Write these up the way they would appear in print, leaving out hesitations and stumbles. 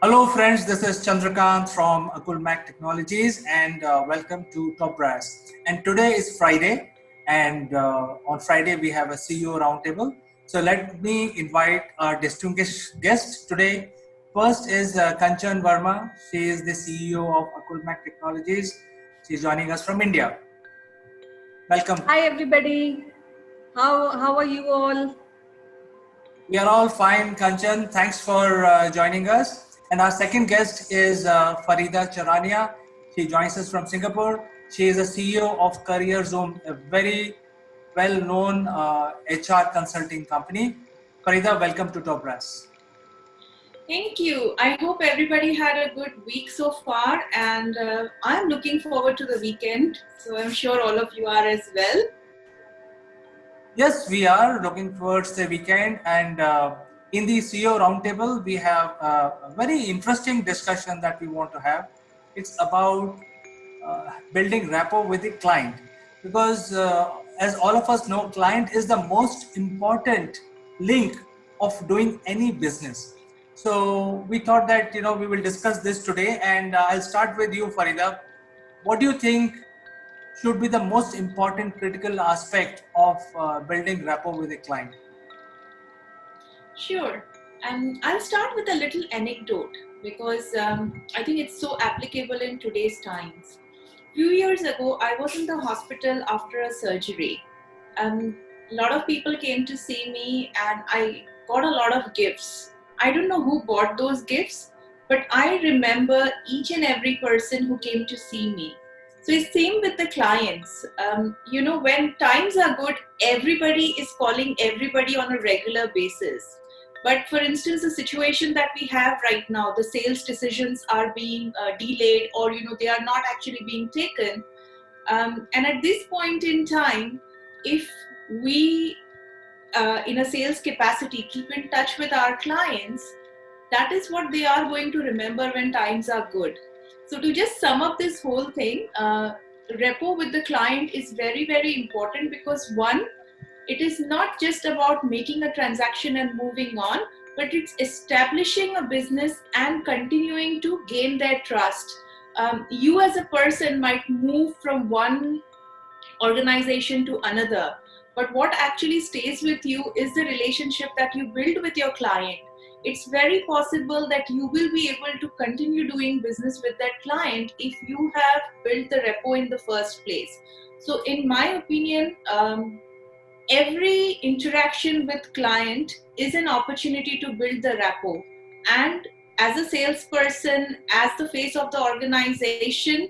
Hello friends, this is Chandrakant from Mac Technologies and welcome to Top Brass. And today is Friday and on Friday we have a CEO roundtable. So let me invite our distinguished guest today. First is Kanchan Verma. She is the CEO of Mac Technologies. She is joining us from India. Welcome. Hi everybody. How are you all? We are all fine, Kanchan. Thanks for joining us. And our second guest is Farida Charania. She joins us from Singapore. She is the CEO of Career Zoom, a very well-known HR consulting company. Farida, welcome to Top Brass. Thank you. I hope everybody had a good week so far, and I'm looking forward to the weekend. So I'm sure all of you are as well. Yes, we are looking towards the weekend, and in the CEO roundtable, we have a very interesting discussion that we want to have. It's about building rapport with the client, because as all of us know, client is the most important link of doing any business. So we thought that we will discuss this today, and I'll start with you, Farida. What do you think should be the most important critical aspect of building rapport with a client? Sure. I'll start with a little anecdote because I think it's so applicable in today's times. Few years ago, I was in the hospital after a surgery. A lot of people came to see me and I got a lot of gifts. I don't know who bought those gifts, but I remember each and every person who came to see me. So it's same with the clients. When times are good, everybody is calling everybody on a regular basis. But for instance, the situation that we have right now, the sales decisions are being delayed, or they are not actually being taken. And at this point in time, if we in a sales capacity keep in touch with our clients, that is what they are going to remember when times are good. So to just sum up this whole thing, rapport with the client is very, very important because one, it is not just about making a transaction and moving on, but it's establishing a business and continuing to gain their trust. You as a person might move from one organization to another, but what actually stays with you is the relationship that you build with your client. It's very possible that you will be able to continue doing business with that client if you have built the rapport in the first place. So in my opinion, every interaction with client is an opportunity to build the rapport. And as a salesperson, as the face of the organization,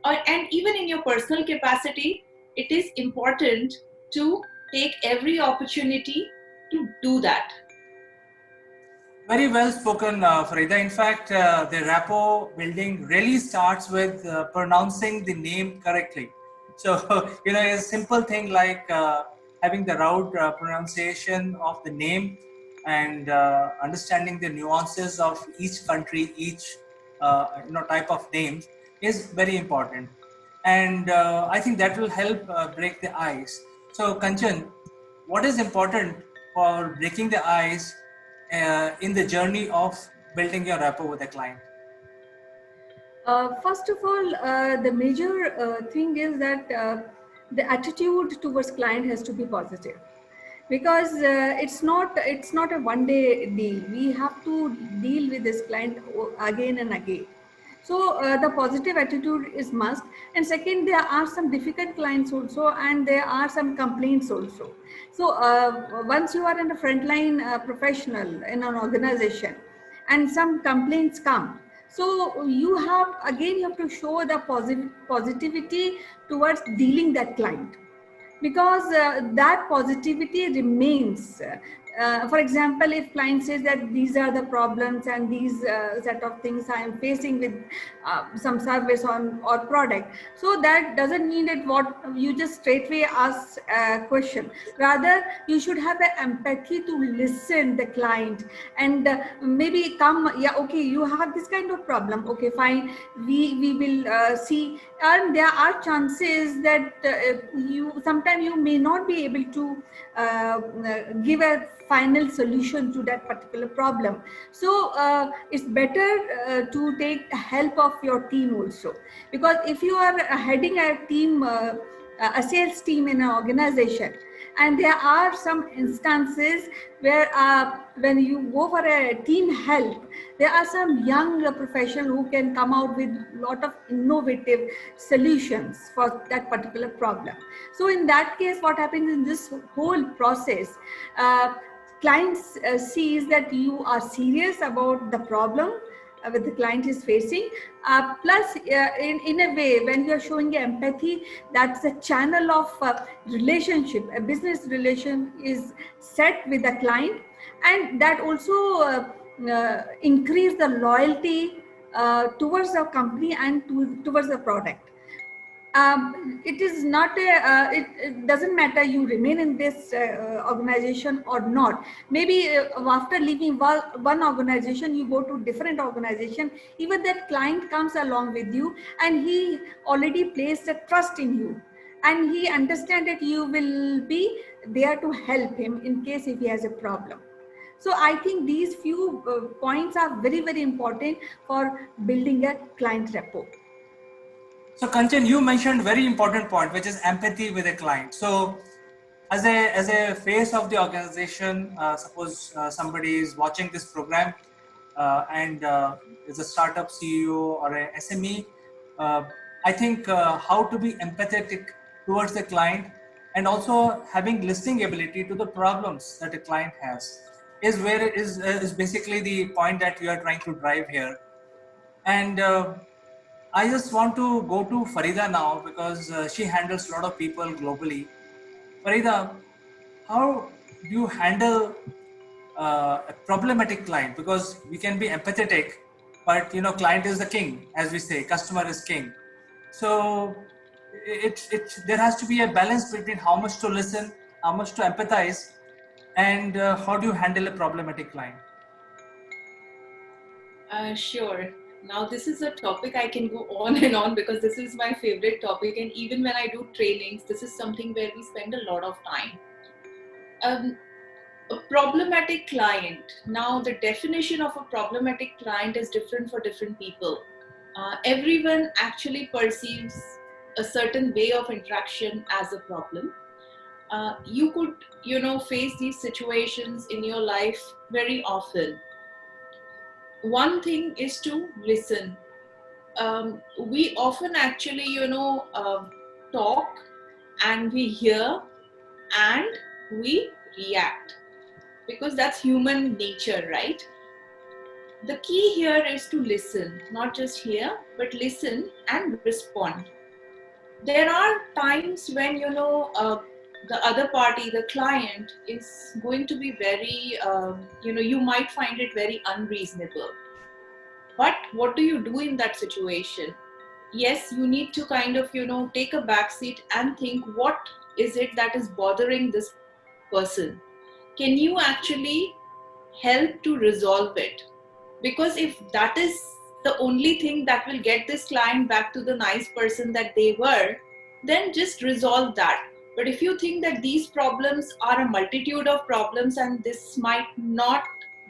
and even in your personal capacity, it is important to take every opportunity to do that. Very well spoken, Farida. In fact, the rapport building really starts with pronouncing the name correctly. So, a simple thing like having the right pronunciation of the name and understanding the nuances of each country, each type of names is very important. And I think that will help break the ice. So, Kanchan, what is important for breaking the ice in the journey of building your rapport with a client? First of all, the major thing is that the attitude towards client has to be positive, because it's not a one day deal. We have to deal with this client again and again. So the positive attitude is must. And second, there are some difficult clients also, and there are some complaints also. So once you are in a frontline professional in an organization and some complaints come, so you have to show the positivity towards dealing that client, because that positivity remains. For example, if client says that these are the problems and these set of things I am facing with some service on or product, so that doesn't mean that what you just straightway ask a question. Rather, you should have the empathy to listen the client and maybe come, yeah, okay, you have this kind of problem, okay, fine, we will see. And there are chances that you sometimes you may not be able to give a final solution to that particular problem. So it's better to take help of your team also, because if you are heading a team, a sales team in an organization, and there are some instances where when you go for a team help, there are some young professionals who can come out with a lot of innovative solutions for that particular problem. So in that case, what happens in this whole process, uh, clients sees that you are serious about the problem with the client is facing. Plus, in a way, when you are showing empathy, that's a channel of relationship, a business relation is set with the client, and that also increase the loyalty towards the company and towards the product. It is not a it doesn't matter you remain in this organization or not. Maybe after leaving one organization, you go to different organization, even that client comes along with you, and he already placed a trust in you, and he understands that you will be there to help him in case if he has a problem. So I think these few points are very, very important for building a client rapport. So Kanchan, you mentioned very important point, which is empathy with a client. So as a face of the organization, suppose somebody is watching this program and is a startup CEO or a SME, uh, I think how to be empathetic towards the client and also having listening ability to the problems that a client has is basically the point that you are trying to drive here. And I just want to go to Farida now because she handles a lot of people globally. Farida, how do you handle a problematic client? Because we can be empathetic, but client is the king, as we say, customer is king. So it there has to be a balance between how much to listen, how much to empathize, and how do you handle a problematic client? Sure. Now, this is a topic I can go on and on because this is my favorite topic, and even when I do trainings, this is something where we spend a lot of time. A problematic client. Now, the definition of a problematic client is different for different people. Everyone actually perceives a certain way of interaction as a problem. You could, face these situations in your life very often. One thing is to listen. We often actually, talk and we hear and we react because that's human nature, right? The key here is to listen, not just hear, but listen and respond. There are times when, the other party, the client, is going to be very, you might find it very unreasonable. But what do you do in that situation? Yes, you need to kind of, take a back seat and think what is it that is bothering this person? Can you actually help to resolve it? Because if that is the only thing that will get this client back to the nice person that they were, then just resolve that. But if you think that these problems are a multitude of problems and this might not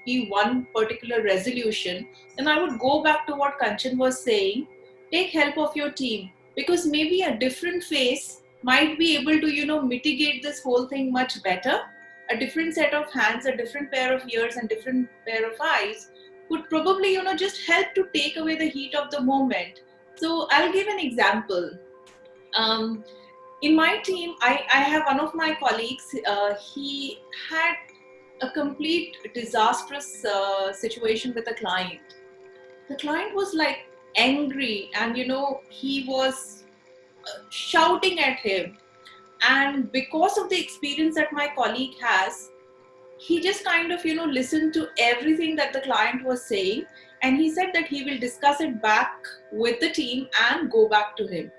be one particular resolution, then I would go back to what Kanchan was saying. Take help of your team, because maybe a different face might be able to, mitigate this whole thing much better. A different set of hands, a different pair of ears, and different pair of eyes could probably, just help to take away the heat of the moment. So I'll give an example. Um, in my team, I have one of my colleagues. He had a complete disastrous situation with a client. The client was like angry, and he was shouting at him. And because of the experience that my colleague has, he just kind of listened to everything that the client was saying, and he said that he will discuss it back with the team and go back to him.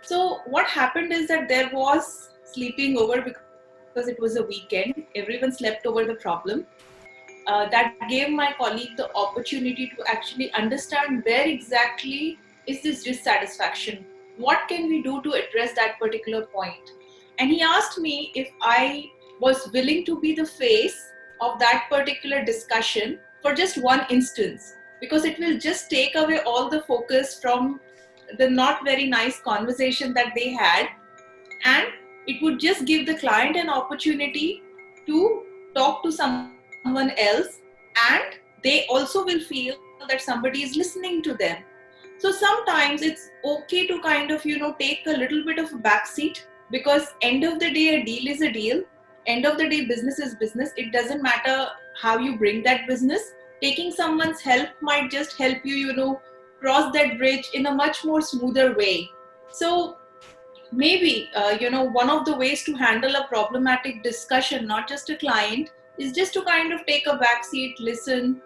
So what happened is that there was sleeping over because it was a weekend. Everyone slept over the problem. That gave my colleague the opportunity to actually understand where exactly is this dissatisfaction. What can we do to address that particular point? And he asked me if I was willing to be the face of that particular discussion for just one instance, because it will just take away all the focus from the not very nice conversation that they had, and it would just give the client an opportunity to talk to someone else, and they also will feel that somebody is listening to them. So sometimes it's okay to kind of take a little bit of a backseat, because end of the day a deal is a deal, end of the day business is business. It doesn't matter how you bring that business. Taking someone's help might just help you cross that bridge in a much more smoother way. So maybe one of the ways to handle a problematic discussion, not just a client, is just to kind of take a back seat, listen,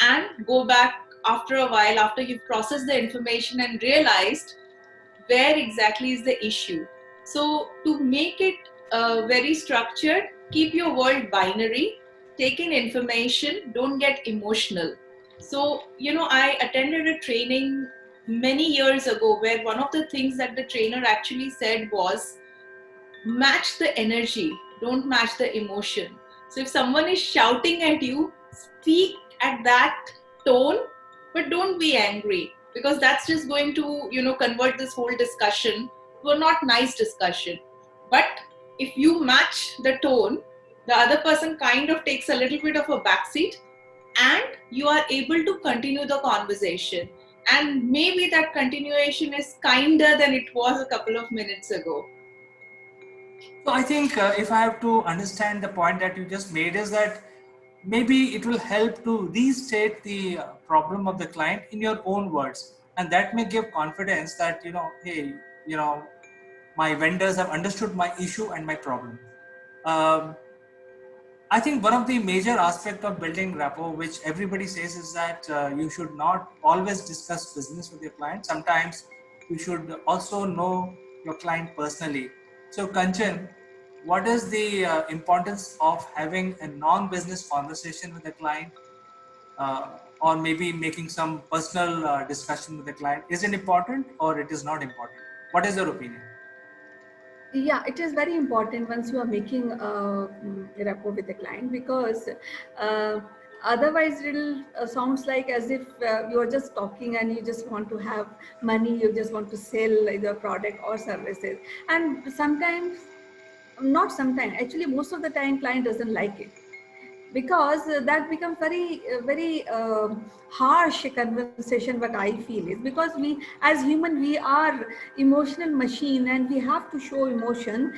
and go back after a while, after you've processed the information and realized where exactly is the issue. So to make it very structured, keep your world binary, take in information, don't get emotional. So I attended a training many years ago where one of the things that the trainer actually said was, match the energy, don't match the emotion. So if someone is shouting at you, speak at that tone, but don't be angry, because that's just going to convert this whole discussion to a not nice discussion. But if you match the tone, the other person kind of takes a little bit of a backseat, and you are able to continue the conversation, and maybe that continuation is kinder than it was a couple of minutes ago. So I think if I have to understand the point that you just made is that maybe it will help to restate the problem of the client in your own words, and that may give confidence that hey, you know my vendors have understood my issue and my problem. Um, I think one of the major aspect of building rapport, which everybody says, is that you should not always discuss business with your client. Sometimes you should also know your client personally. So, Kanchan, what is the importance of having a non-business conversation with a client, or maybe making some personal discussion with the client? Is it important or it is not important? What is your opinion? Yeah, it is very important once you are making a rapport with the client, because uh, otherwise it'll sounds like as if you are just talking and you just want to have money, you just want to sell either product or services. And sometimes, not sometimes, actually most of the time client doesn't like it, because that becomes very harsh conversation. What I feel is, because we as human, we are emotional machine, and we have to show emotion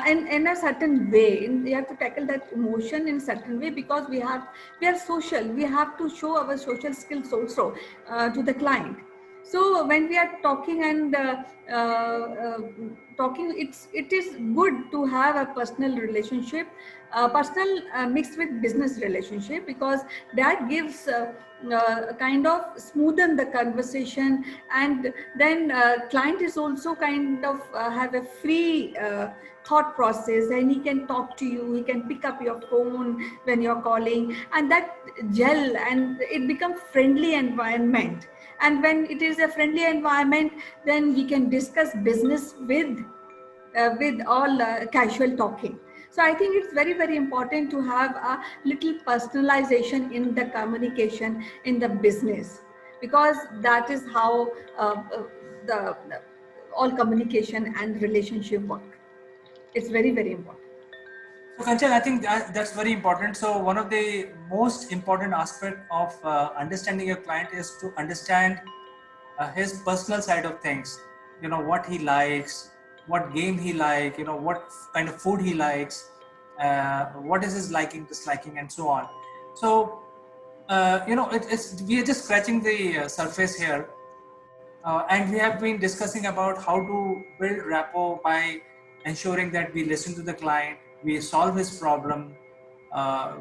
in a certain way, and we have to tackle that emotion in a certain way, because we are social, we have to show our social skills also to the client. So when we are talking and talking, it is good to have a personal relationship, personal mixed with business relationship, because that gives kind of smoothen the conversation. And then client is also kind of have a free thought process, and he can talk to you, he can pick up your phone when you're calling, and that gel, and it becomes friendly environment. And when it is a friendly environment, then we can discuss business with all casual talking. So I think it's very important to have a little personalization in the communication in the business, because that is how the all communication and relationship work. It's very important. So, Kanchan, I think that's very important. So, one of the most important aspect of understanding your client is to understand his personal side of things. What he likes, what game he like, what kind of food he likes, what is his liking, disliking, and so on. So, it's we are just scratching the surface here, and we have been discussing about how to build rapport by ensuring that we listen to the client, we solve his problem,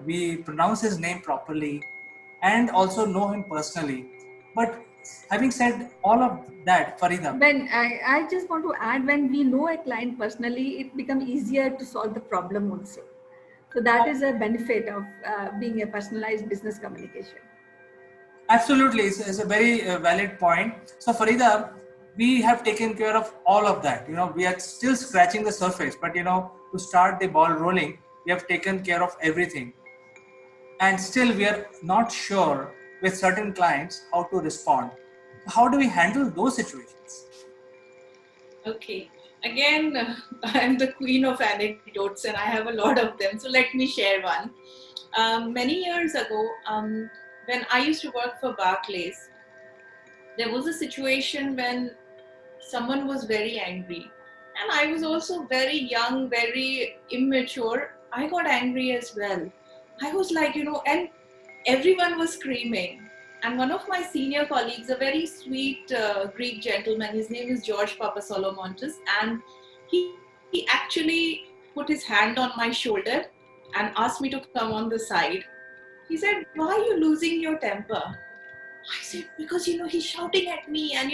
we pronounce his name properly, and also know him personally. But having said all of that, Farida. When I just want to add, when we know a client personally, it becomes easier to solve the problem also. So that is a benefit of being a personalized business communication. Absolutely, it's a very valid point. So, Farida, we have taken care of all of that. We are still scratching the surface, but to start the ball rolling, we have taken care of everything. and still we are not sure with certain clients how to respond. How do we handle those situations? Okay. Again, I'm the queen of anecdotes and I have a lot of them. So let me share one. Many years ago, when I used to work for Barclays, there was a situation when someone was very angry. And I was also very young, very immature. I got angry as well. I was like, and everyone was screaming. And one of my senior colleagues, a very sweet Greek gentleman, his name is George Papasolomontis, and he actually put his hand on my shoulder and asked me to come on the side. He said, "Why are you losing your temper?" I said, "Because he's shouting at me, and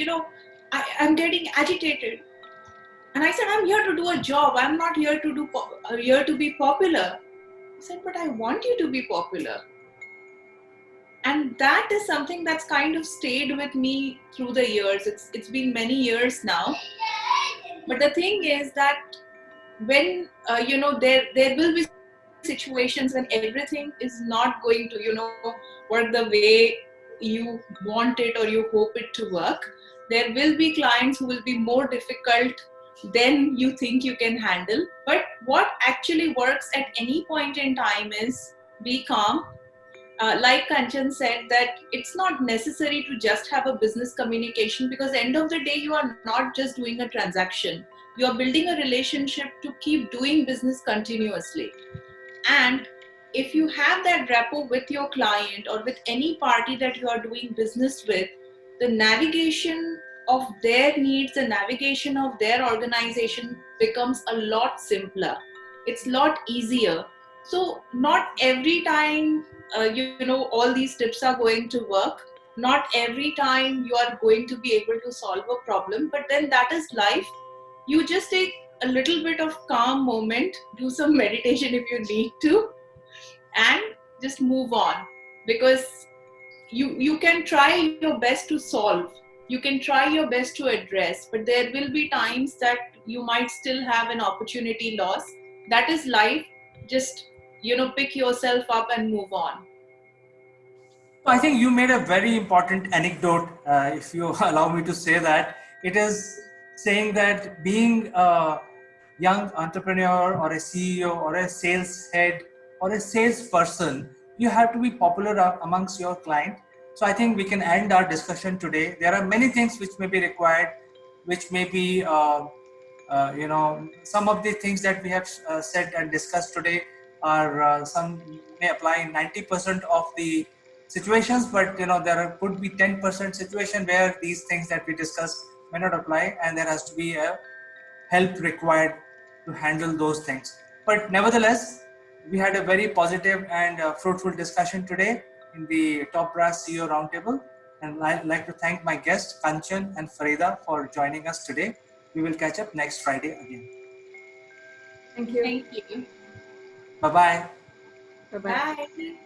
I'm getting agitated." And I said, "I'm here to do a job. I'm not here to here to be popular." He said, "But I want you to be popular." And that is something that's kind of stayed with me through the years. It's been many years now. But the thing is that when there will be situations when everything is not going to work the way you want it or you hope it to work. There will be clients who will be more difficult than you think you can handle. But what actually works at any point in time is be calm. Like Kanchan said, that it's not necessary to just have a business communication, because end of the day you are not just doing a transaction, you are building a relationship to keep doing business continuously. And if you have that rapport with your client or with any party that you are doing business with, the navigation of their needs, the navigation of their organization becomes a lot simpler. It's a lot easier. So not every time all these tips are going to work. Not every time you are going to be able to solve a problem, but then that is life. You just take a little bit of calm moment, do some meditation if you need to, and just move on. Because you can try your best to solve, you can try your best to address, but there will be times that you might still have an opportunity loss. That is life. Just pick yourself up and move on. So I think you made a very important anecdote, if you allow me to say that. It is saying that being a young entrepreneur or a CEO or a sales head or a salesperson, you have to be popular amongst your client. So I think we can end our discussion today. There are many things which may be required, which may be some of the things that we have said and discussed today are some may apply in 90% of the situations, but there could be 10% situation where these things that we discuss may not apply, and there has to be a help required to handle those things. But nevertheless, we had a very positive and fruitful discussion today in the Top Brass CEO Roundtable, and I'd like to thank my guests Kanchan and Farida for joining us today. We will catch up next Friday again. Thank you. Thank you. Bye bye. Bye bye. Bye.